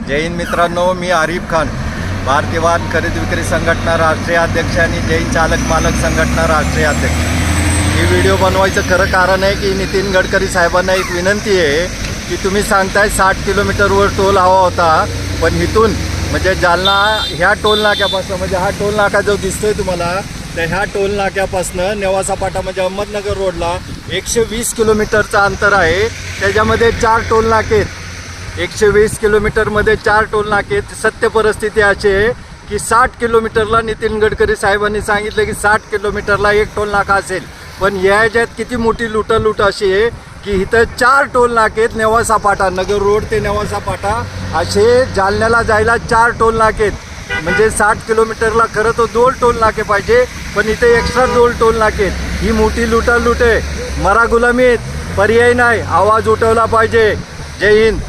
जय हिंद मित्रांनो, मी आरिफ खान, भारतीय वाहन खरेदी विक्री संघटना राष्ट्रीय अध्यक्ष आणि जैन चालक मालक संघटना राष्ट्रीय अध्यक्ष। ही व्हिडिओ बनवायचं खरं कारण आहे की नितीन गडकरी साहेबांना एक विनंती आहे की तुम्ही सांगताय 60 किलोमीटरवर टोल हवा होता, पण इथून म्हणजे जालना ह्या टोल नाक्यापासून म्हणजे हा टोल नाका जो दिसतोय तुम्हाला, तर ह्या टोल नाक्यापासून नेवासा पाटा म्हणजे अहमदनगर रोडला 120 किलोमीटरचं अंतर आहे। त्याच्यामध्ये 4 टोल नाके आहेत। 120 किलोमीटरमध्ये 4 टोल नाके आहेत। सत्य परिस्थिती अशी आहे की 60 किलोमीटरला नितीन गडकरी साहेबांनी सांगितलं की 60 किलोमीटरला एक टोल नाका असेल, पण या ह्याच्यात किती मोठी लूट अशी आहे की इथं 4 टोल नाके आहेत। नेवासा पाटा नगर रोड ते नेवासा पाटा असे जालन्याला जायला 4 टोल नाके आहेत। म्हणजे 60 किलोमीटरला खरं तर 2 टोल नाके पाहिजे, पण इथे एक्स्ट्रा 2 टोल नाके आहेत। ही मोठी लूट आहे। मरा गुलामीत पर्याय नाही, आवाज उठवला पाहिजे। जय हिंद।